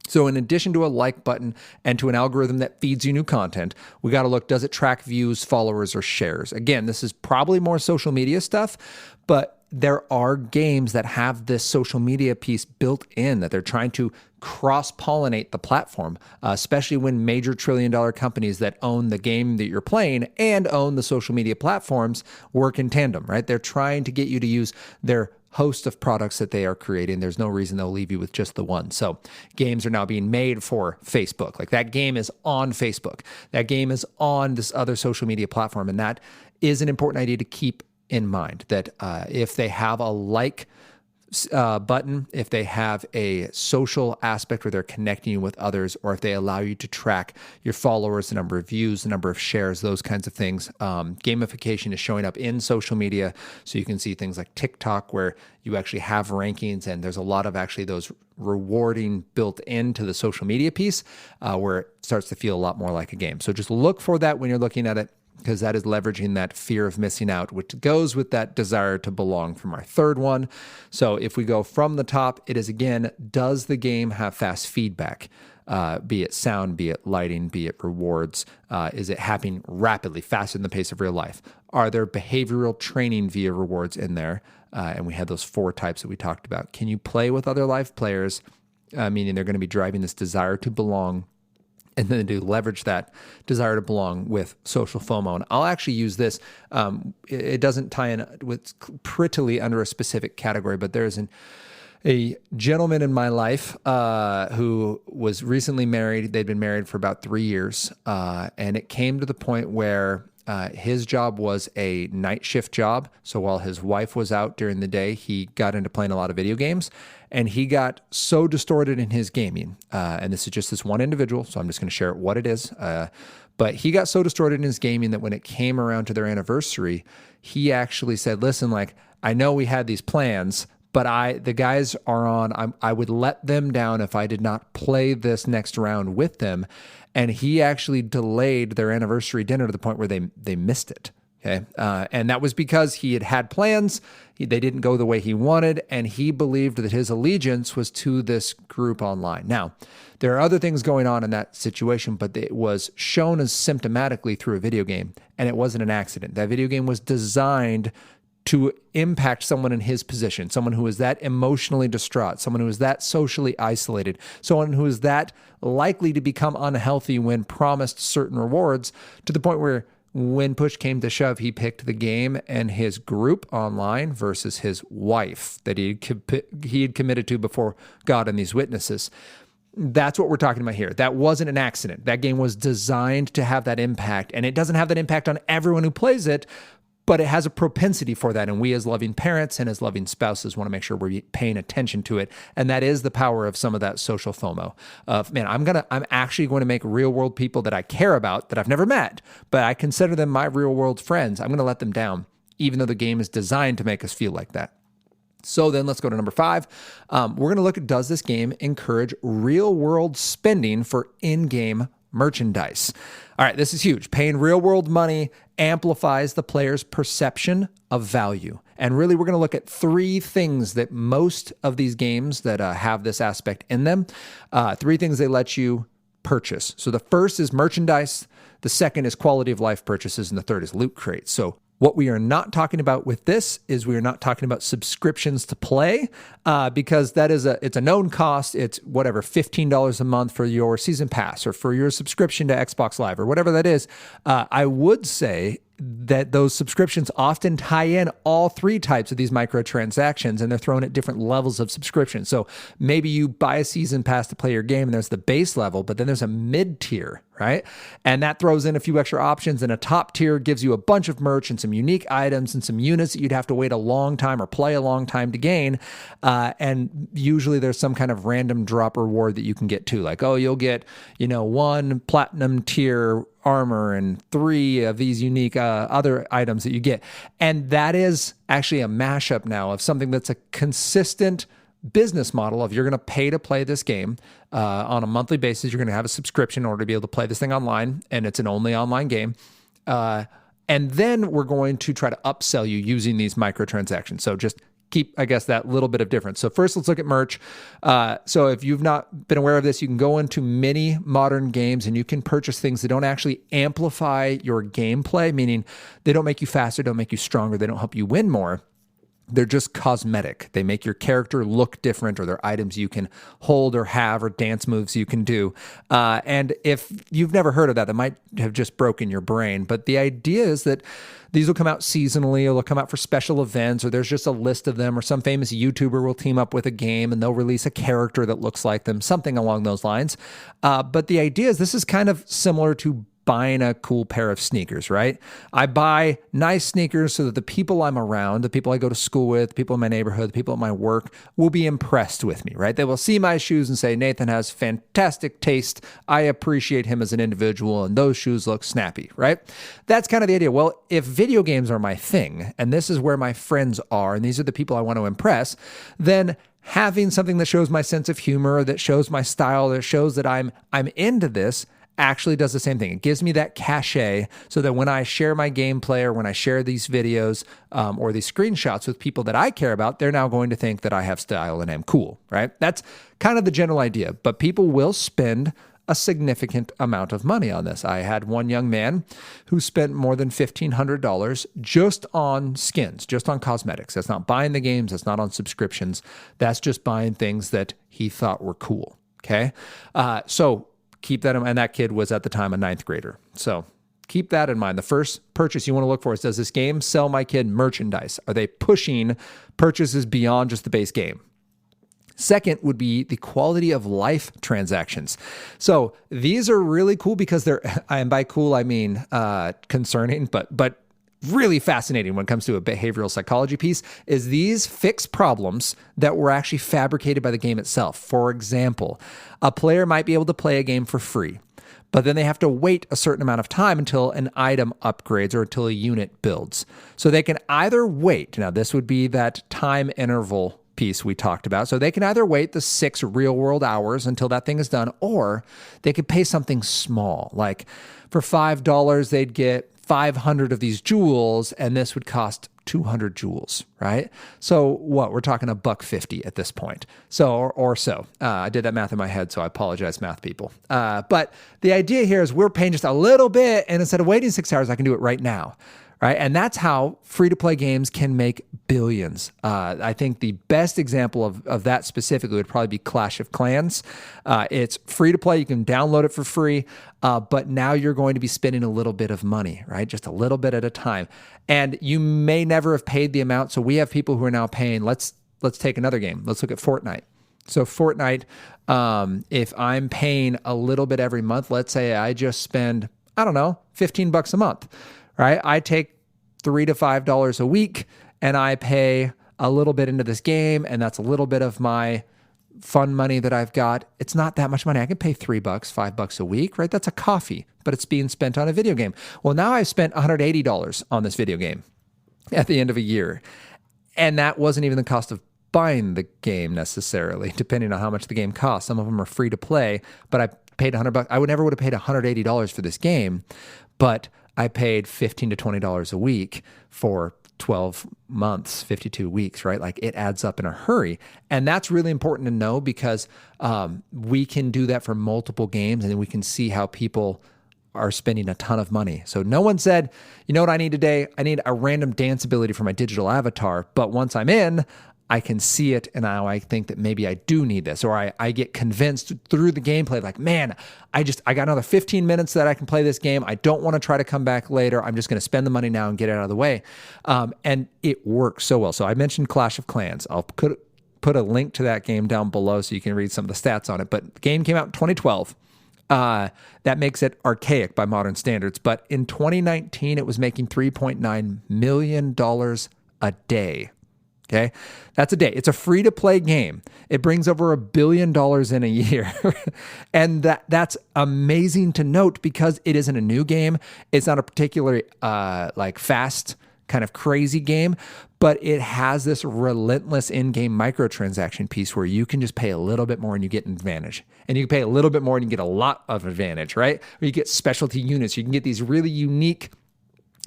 So in addition to a like button and to an algorithm that feeds you new content, we got to look, does it track views, followers, or shares? Again, this is probably more social media stuff, but there are games that have this social media piece built in, that they're trying to cross-pollinate the platform, especially when major trillion-dollar companies that own the game that you're playing and own the social media platforms work in tandem, right? They're trying to get you to use their host of products that they are creating. There's no reason they'll leave you with just the one. So games are now being made for Facebook. Like that game is on Facebook. That game is on this other social media platform. And that is an important idea to keep in mind, that if they have a like button, if they have a social aspect where they're connecting you with others, or if they allow you to track your followers, the number of views, the number of shares, those kinds of things. Gamification is showing up in social media. So you can see things like TikTok where you actually have rankings, and there's a lot of actually those rewarding built into the social media piece where it starts to feel a lot more like a game. So just look for that when you're looking at it, because that is leveraging that fear of missing out, which goes with that desire to belong from our third one. So if we go from the top, it is again, does the game have fast feedback? Be it sound, be it lighting, be it rewards. Is it happening rapidly, faster than the pace of real life? Are there behavioral training via rewards in there? And we had those 4 types that we talked about. Can you play with other live players? Meaning they're going to be driving this desire to belong, and then to leverage that desire to belong with social FOMO. And I'll actually use this. It doesn't tie in with prettily under a specific category, but there's a gentleman in my life who was recently married. They'd been married for about 3 years. And it came to the point where his job was a night shift job. So while his wife was out during the day, he got into playing a lot of video games, and he got so distorted in his gaming. And this is just this one individual, so I'm just going to share what it is. But he got so distorted in his gaming that when it came around to their anniversary, he actually said, listen, like, I know we had these plans, but the guys are on, I would let them down if I did not play this next round with them. And he actually delayed their anniversary dinner to the point where they missed it. Okay. And that was because he had plans. They didn't go the way he wanted. And he believed that his allegiance was to this group online. Now, there are other things going on in that situation, but it was shown as symptomatically through a video game. And it wasn't an accident. That video game was designed to impact someone in his position, someone who is that emotionally distraught, someone who is that socially isolated, someone who is that likely to become unhealthy when promised certain rewards, to the point where when push came to shove, he picked the game and his group online versus his wife that he had committed to before God and these witnesses. That's what we're talking about here. That wasn't an accident. That game was designed to have that impact, and it doesn't have that impact on everyone who plays it, but it has a propensity for that. And we as loving parents and as loving spouses want to make sure we're paying attention to it. And that is the power of some of that social FOMO of, man, I'm actually going to make real world people that I care about, that I've never met, but I consider them my real world friends. I'm going to let them down, even though the game is designed to make us feel like that. So then let's go to number 5. We're going to look at, does this game encourage real world spending for in-game merchandise? All right, this is huge. Paying real world money amplifies the player's perception of value. And really, we're going to look at 3 things that most of these games that have this aspect in them, 3 things they let you purchase. So the first is merchandise, the second is quality of life purchases, and the third is loot crates. So what we are not talking about with this is we are not talking about subscriptions to play because it's a known cost. It's whatever, $15 a month for your season pass or for your subscription to Xbox Live or whatever that is. I would say that those subscriptions often tie in all 3 types of these microtransactions, and they're thrown at different levels of subscription. So maybe you buy a season pass to play your game, and there's the base level, but then there's a mid tier, right? And that throws in a few extra options, and a top tier gives you a bunch of merch and some unique items and some units that you'd have to wait a long time or play a long time to gain. And usually there's some kind of random drop reward that you can get too. Like, oh, you'll get, 1 platinum tier armor and 3 of these unique other items that you get. And that is actually a mashup now of something that's a consistent business model of, you're going to pay to play this game on a monthly basis. You're going to have a subscription in order to be able to play this thing online, and it's an only online game. And then we're going to try to upsell you using these microtransactions. So just keep, I guess, that little bit of difference. So first, let's look at merch. So if you've not been aware of this, you can go into many modern games and you can purchase things that don't actually amplify your gameplay, meaning they don't make you faster, don't make you stronger, they don't help you win more. They're just cosmetic. They make your character look different, or they're items you can hold or have, or dance moves you can do. And if you've never heard of that, that might have just broken your brain. But the idea is that these will come out seasonally, or they'll come out for special events, or there's just a list of them, or some famous YouTuber will team up with a game and they'll release a character that looks like them, something along those lines. But the idea is this is kind of similar to buying a cool pair of sneakers, right? I buy nice sneakers so that the people I'm around, the people I go to school with, the people in my neighborhood, the people at my work will be impressed with me, right? They will see my shoes and say, Nathan has fantastic taste. I appreciate him as an individual, and those shoes look snappy, right? That's kind of the idea. Well, if video games are my thing, and this is where my friends are, and these are the people I want to impress, then having something that shows my sense of humor, that shows my style, that shows that I'm into this, actually does the same thing. It gives me that cachet so that when I share my gameplay, or when I share these videos or these screenshots with people that I care about, they're now going to think that I have style and I'm cool, right? That's kind of the general idea, but people will spend a significant amount of money on this. I had one young man who spent more than $1,500 just on skins, just on cosmetics. That's not buying the games. That's not on subscriptions. That's just buying things that he thought were cool, okay? So keep that in mind. And that kid was at the time a 9th grader. So keep that in mind. The first purchase you want to look for is, does this game sell my kid merchandise? Are they pushing purchases beyond just the base game? Second would be the quality of life transactions. So these are really cool because they're, and by cool, I mean concerning, but really fascinating when it comes to a behavioral psychology piece, is these fix problems that were actually fabricated by the game itself. For example, a player might be able to play a game for free, but then they have to wait a certain amount of time until an item upgrades or until a unit builds. So they can either wait, now this would be that time interval piece we talked about. So they can either wait the 6 real world hours until that thing is done, or they could pay something small. Like for $5, they'd get 500 of these jewels, and this would cost 200 jewels, right? So what, we're talking $1.50 at this point. So, or so. I did that math in my head, so I apologize, math people. But the idea here is we're paying just a little bit, and instead of waiting 6 hours, I can do it right now. Right. And that's how free-to-play games can make billions. I think the best example of that specifically would probably be Clash of Clans. It's free-to-play. You can download it for free, but now you're going to be spending a little bit of money, right? Just a little bit at a time. And you may never have paid the amount. So we have people who are now paying. Let's take another game. Let's look at Fortnite. So Fortnite, if I'm paying a little bit every month, let's say I just spend, I don't know, $15 a month. Right? I take $3 to $5 a week and I pay a little bit into this game, and that's a little bit of my fun money that I've got. It's not that much money. I can pay $3, $5 a week, right? That's a coffee, but it's being spent on a video game. Well, now I've spent $180 on this video game at the end of a year. And that wasn't even the cost of buying the game necessarily, depending on how much the game costs. Some of them are free to play, but I paid $100. I would never would have paid $180 for this game, but I paid $15 to $20 a week for 12 months, 52 weeks, right? Like it adds up in a hurry. And that's really important to know because we can do that for multiple games, and then we can see how people are spending a ton of money. So no one said, you know what I need today? I need a random dance ability for my digital avatar. But once I'm in, I can see it, and now I think that maybe I do need this, or I get convinced through the gameplay, like, man, I got another 15 minutes that I can play this game. I don't want to try to come back later. I'm just going to spend the money now and get it out of the way. And it works so well. So I mentioned Clash of Clans. I'll put a link to that game down below so you can read some of the stats on it. But the game came out in 2012. That makes it archaic by modern standards. But in 2019, it was making $3.9 million a day. Okay, that's a day. It's a free-to-play game. It brings over $1 billion in a year. And that's amazing to note because it isn't a new game. It's not a particularly fast, kind of crazy game, but it has this relentless in-game microtransaction piece where you can just pay a little bit more and you get an advantage. And you can pay a little bit more and you get a lot of advantage, right? Or you get specialty units. You can get these really unique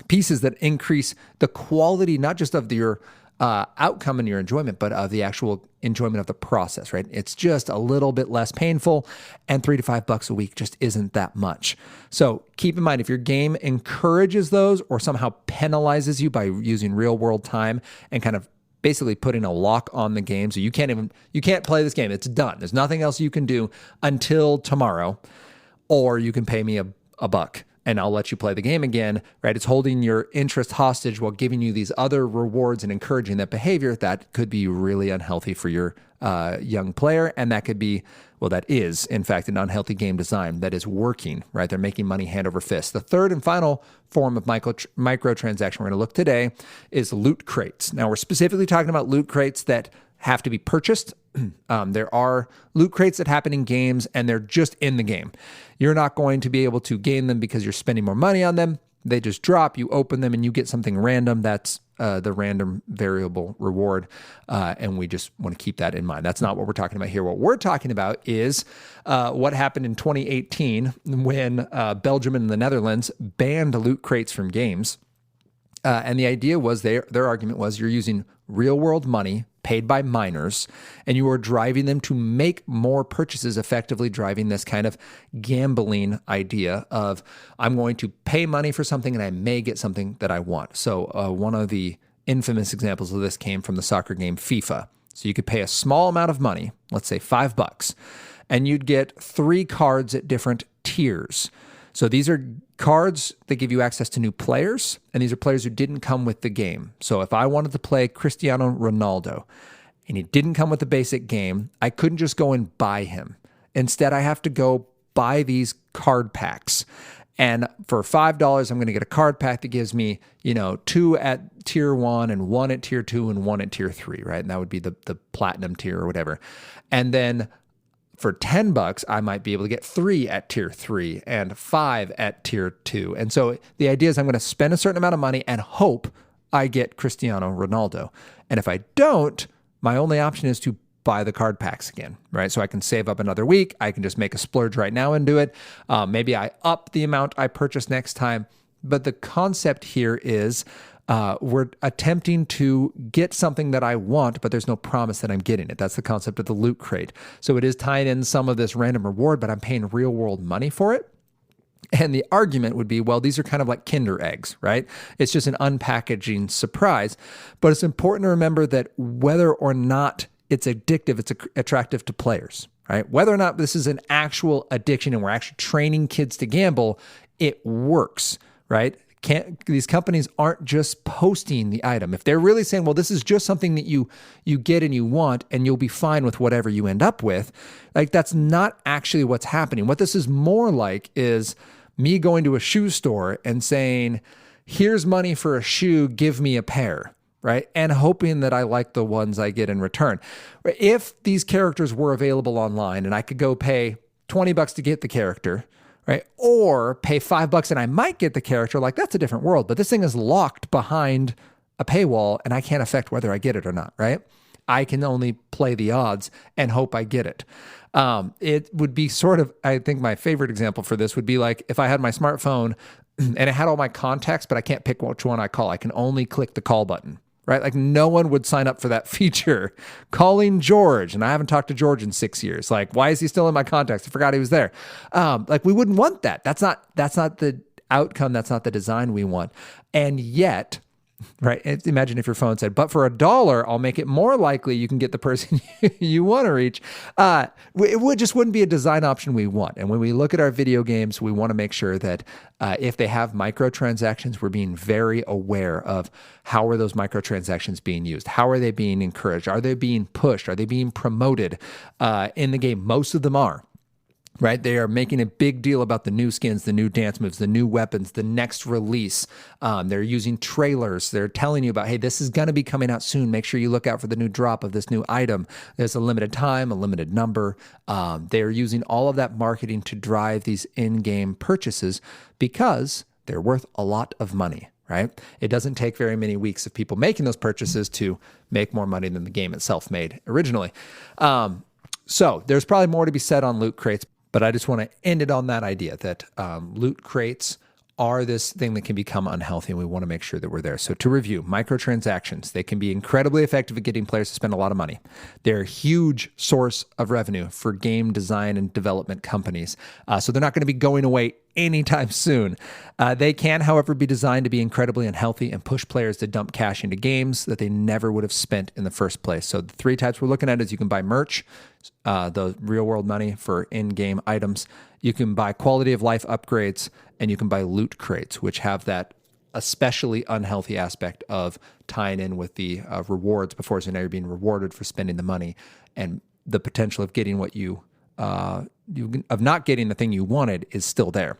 pieces that increase the quality, not just of your outcome and your enjoyment, but of the actual enjoyment of the process, right? It's just a little bit less painful, and $3 to $5 a week just isn't that much. So keep in mind, if your game encourages those or somehow penalizes you by using real world time and kind of basically putting a lock on the game. So you can't play this game. It's done. There's nothing else you can do until tomorrow, or you can pay me a buck and I'll let you play the game again, right? It's holding your interest hostage while giving you these other rewards and encouraging that behavior that could be really unhealthy for your young player. And that could be, well, that is, in fact, an unhealthy game design that is working, right? They're making money hand over fist. The third and final form of microtransaction we're going to look today is loot crates. Now, we're specifically talking about loot crates that have to be purchased. There are loot crates that happen in games and they're just in the game. You're not going to be able to gain them because you're spending more money on them. They just drop, you open them and you get something random. That's the random variable reward. And we just want to keep that in mind. That's not what we're talking about here. What we're talking about is what happened in 2018 when Belgium and the Netherlands banned loot crates from games. And the idea was their argument was you're using real world money paid by minors, and you are driving them to make more purchases, effectively driving this kind of gambling idea of I'm going to pay money for something and I may get something that I want. So one of the infamous examples of this came from the soccer game FIFA. So you could pay a small amount of money, let's say $5, and you'd get 3 cards at different tiers. So these are cards that give you access to new players, and these are players who didn't come with the game. So if I wanted to play Cristiano Ronaldo and he didn't come with the basic game, I couldn't just go and buy him. Instead, I have to go buy these card packs. And for $5, I'm going to get a card pack that gives me, 2 at tier 1 and 1 at tier 2 and 1 at tier 3, right? And that would be the platinum tier or whatever. And then for $10, I might be able to get 3 at tier 3 and 5 at tier 2. And so the idea is I'm going to spend a certain amount of money and hope I get Cristiano Ronaldo. And if I don't, my only option is to buy the card packs again, right? So I can save up another week. I can just make a splurge right now and do it. Maybe I up the amount I purchase next time. But the concept here is we're attempting to get something that I want, but there's no promise that I'm getting it. That's the concept of the loot crate. So it is tying in some of this random reward, but I'm paying real world money for it. And the argument would be, well, these are kind of like Kinder eggs, right? It's just an unpackaging surprise. But it's important to remember that whether or not it's addictive, it's attractive to players, right? Whether or not this is an actual addiction and we're actually training kids to gamble, it works, right? These companies aren't just posting the item. If they're really saying, well, this is just something that you get and you want, and you'll be fine with whatever you end up with, like that's not actually what's happening. What this is more like is me going to a shoe store and saying, here's money for a shoe, give me a pair, right? And hoping that I like the ones I get in return. If these characters were available online and I could go pay $20 to get the character, right? Or pay $5 and I might get the character, like that's a different world. But this thing is locked behind a paywall and I can't affect whether I get it or not, right? I can only play the odds and hope I get it. It would be sort of, I think my favorite example for this would be like if I had my smartphone and it had all my contacts, but I can't pick which one I call. I can only click the call button, right? Like no one would sign up for that feature. Calling George, and I haven't talked to George in 6 years. Like, why is he still in my contacts? I forgot he was there. Like we wouldn't want that. That's not the outcome. That's not the design we want. And yet, right? Imagine if your phone said, but for $1, I'll make it more likely you can get the person you want to reach. It just wouldn't be a design option we want. And when we look at our video games, we want to make sure that if they have microtransactions, we're being very aware of how are those microtransactions being used? How are they being encouraged? Are they being pushed? Are they being promoted in the game? Most of them are. Right? They are making a big deal about the new skins, the new dance moves, the new weapons, the next release. They're using trailers. They're telling you about, hey, this is going to be coming out soon. Make sure you look out for the new drop of this new item. There's a limited time, a limited number. They're using all of that marketing to drive these in-game purchases because they're worth a lot of money. Right? It doesn't take very many weeks of people making those purchases to make more money than the game itself made originally. So there's probably more to be said on loot crates. But I just want to end it on that idea that loot crates are this thing that can become unhealthy, and we want to make sure that we're there. So to review, microtransactions, they can be incredibly effective at getting players to spend a lot of money. They're a huge source of revenue for game design and development companies. So they're not going to be going away anytime soon. They can, however, be designed to be incredibly unhealthy and push players to dump cash into games that they never would have spent in the first place. So the three types we're looking at is you can buy merch, the real world money for in-game items. You can buy quality of life upgrades, and you can buy loot crates, which have that especially unhealthy aspect of tying in with the rewards before. So now you're being rewarded for spending the money, and the potential of getting what of not getting the thing you wanted is still there.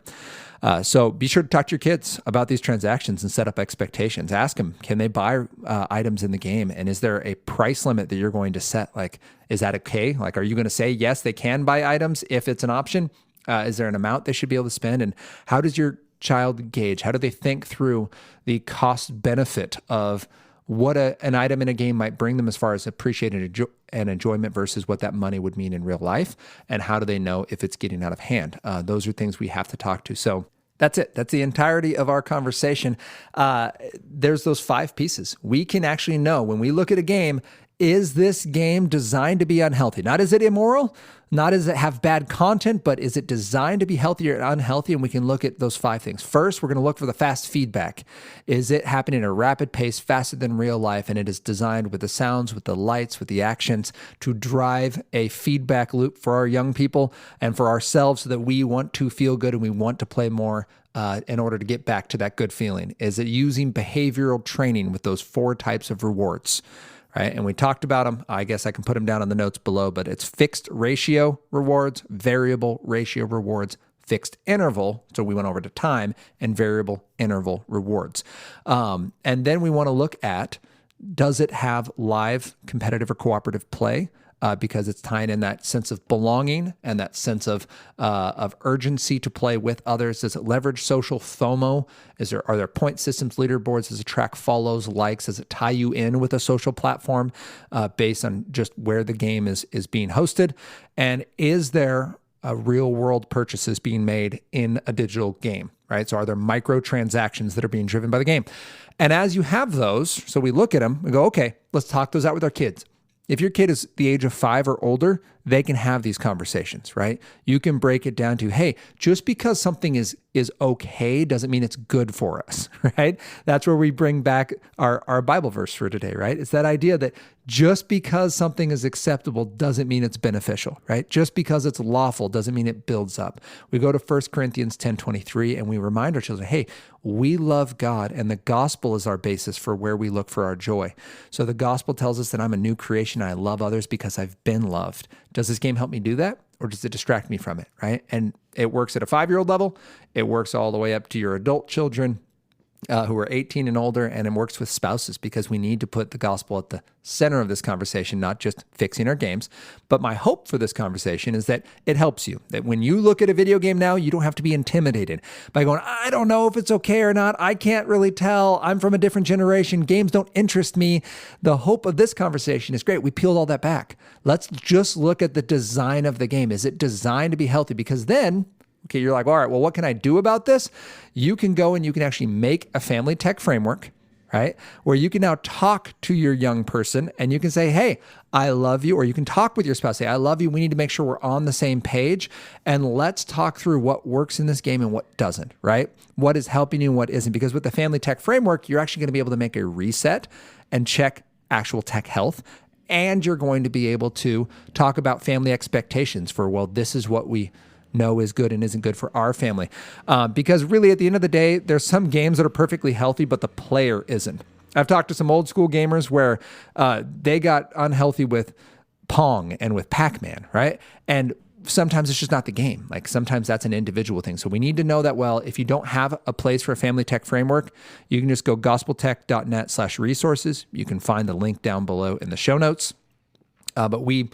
So be sure to talk to your kids about these transactions and set up expectations. Ask them, can they buy items in the game? And is there a price limit that you're going to set? Like, is that okay? Like, are you going to say, yes, they can buy items if it's an option? Is there an amount they should be able to spend? And how does your child gauge? How do they think through the cost benefit of what an item in a game might bring them as far as appreciation and enjoyment versus what that money would mean in real life? And how do they know if it's getting out of hand? Those are things we have to talk to. So that's it. That's the entirety of our conversation. There's those 5 pieces. We can actually know when we look at a game, is this game designed to be unhealthy? Not is it immoral, not does it have bad content, but is it designed to be healthy or unhealthy? And we can look at those 5 things. First, we're going to look for the fast feedback. Is it happening at a rapid pace, faster than real life? And it is designed with the sounds, with the lights, with the actions to drive a feedback loop for our young people and for ourselves so that we want to feel good and we want to play more in order to get back to that good feeling. Is it using behavioral training with those 4 types of rewards? Right. And we talked about them. I guess I can put them down in the notes below, but it's fixed ratio rewards, variable ratio rewards, fixed interval. So we went over to time, and variable interval rewards. And then we want to look at, does it have live competitive or cooperative play? Because it's tying in that sense of belonging and that sense of urgency to play with others. Does it leverage social FOMO? Are there point systems, leaderboards? Does it track follows, likes? Does it tie you in with a social platform based on just where the game is being hosted? And is there real world purchases being made in a digital game? Right? So are there microtransactions that are being driven by the game? And as you have those, so we look at them, we go, okay, let's talk those out with our kids. If your kid is the age of 5 or older, they can have these conversations, right? You can break it down to, hey, just because something is okay doesn't mean it's good for us, right? That's where we bring back our Bible verse for today, right? It's that idea that just because something is acceptable doesn't mean it's beneficial, right? Just because it's lawful doesn't mean it builds up. We go to 1 Corinthians 10:23 and we remind our children, hey, we love God and the gospel is our basis for where we look for our joy. So the gospel tells us that I'm a new creation. I love others because I've been loved. Does this game help me do that? Or does it distract me from it, right? And it works at a 5-year-old level. It works all the way up to your adult children who are 18 and older, and it works with spouses because we need to put the gospel at the center of this conversation, not just fixing our games. But my hope for this conversation is that it helps you, that when you look at a video game now, you don't have to be intimidated by going, I don't know if it's okay or not. I can't really tell. I'm from a different generation. Games don't interest me. The hope of this conversation is great. We peeled all that back. Let's just look at the design of the game. Is it designed to be healthy? Because then, okay, you're like, all right, well, what can I do about this? You can go and you can actually make a family tech framework, right? Where you can now talk to your young person and you can say, hey, I love you. Or you can talk with your spouse, say, I love you. We need to make sure we're on the same page. And let's talk through what works in this game and what doesn't, right? What is helping you and what isn't. Because with the family tech framework, you're actually going to be able to make a reset and check actual tech health. And you're going to be able to talk about family expectations for, well, this is what we know is good and isn't good for our family. Because really at the end of the day, there's some games that are perfectly healthy, but the player isn't. I've talked to some old school gamers where they got unhealthy with Pong and with Pac-Man, right? And sometimes it's just not the game. Like sometimes that's an individual thing. So we need to know that, well, if you don't have a place for a family tech framework, you can just go gospeltech.net/resources. You can find the link down below in the show notes. But we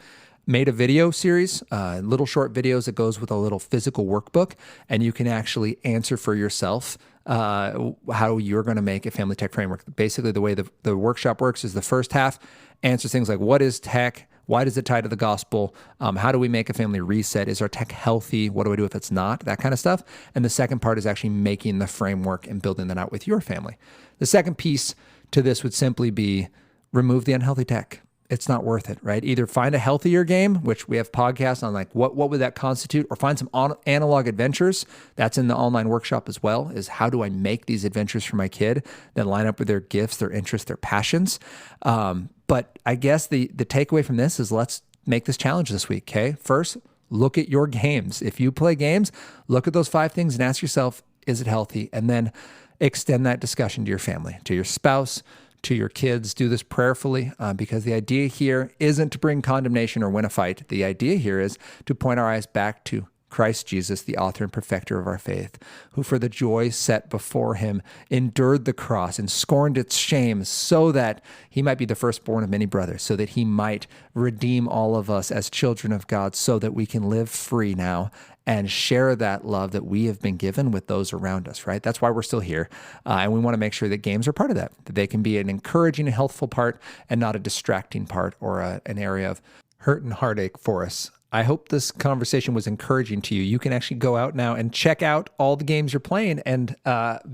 made a video series, little short videos that goes with a little physical workbook, and you can actually answer for yourself how you're going to make a family tech framework. Basically, the way the workshop works is the first half answers things like, what is tech? Why does it tie to the gospel? How do we make a family reset? Is our tech healthy? What do I do if it's not? That kind of stuff. And the second part is actually making the framework and building that out with your family. The second piece to this would simply be remove the unhealthy tech. it's not worth it, right? Either find a healthier game, which we have podcasts on, like what would that constitute, or find some analog adventures. That's in the online workshop as well, is how do I make these adventures for my kid that line up with their gifts, their interests, their passions. But I guess the takeaway from this is, let's make this challenge this week, okay? First, look at your games. If you play games, look at those 5 things and ask yourself, is it healthy? And then extend that discussion to your family, to your spouse, to your kids. Do this prayerfully, because the idea here isn't to bring condemnation or win a fight. The idea here is to point our eyes back to Christ Jesus, the author and perfecter of our faith, who for the joy set before him endured the cross and scorned its shame, so that he might be the firstborn of many brothers, so that he might redeem all of us as children of God, so that we can live free now and share that love that we have been given with those around us, right? That's why we're still here. And we want to make sure that games are part of that they can be an encouraging and healthful part and not a distracting part or an area of hurt and heartache for us. I hope this conversation was encouraging to you. You can actually go out now and check out all the games you're playing and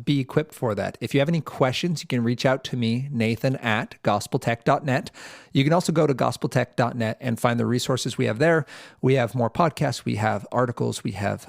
be equipped for that. If you have any questions, you can reach out to me, Nathan, at gospeltech.net. You can also go to gospeltech.net and find the resources we have there. We have more podcasts, we have articles, we have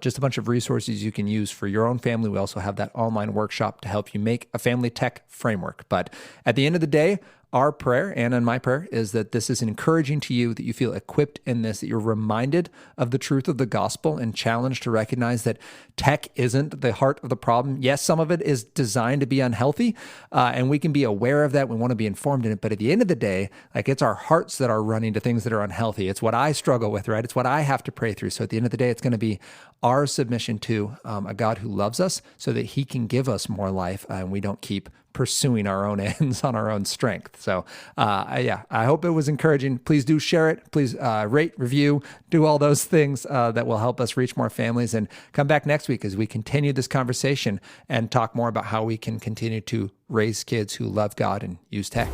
just a bunch of resources you can use for your own family. We also have that online workshop to help you make a family tech framework. But at the end of the day, our prayer, Anna and my prayer, is that this is encouraging to you, that you feel equipped in this, that you're reminded of the truth of the gospel and challenged to recognize that tech isn't the heart of the problem. Yes, some of it is designed to be unhealthy, and we can be aware of that. We want to be informed in it. But at the end of the day, like, it's our hearts that are running to things that are unhealthy. It's what I struggle with, right? It's what I have to pray through. So at the end of the day, it's going to be our submission to a God who loves us so that he can give us more life, and we don't keep pursuing our own ends on our own strength. So I hope it was encouraging. Please do share it. Please rate, review, do all those things that will help us reach more families, and come back next week as we continue this conversation and talk more about how we can continue to raise kids who love God and use tech.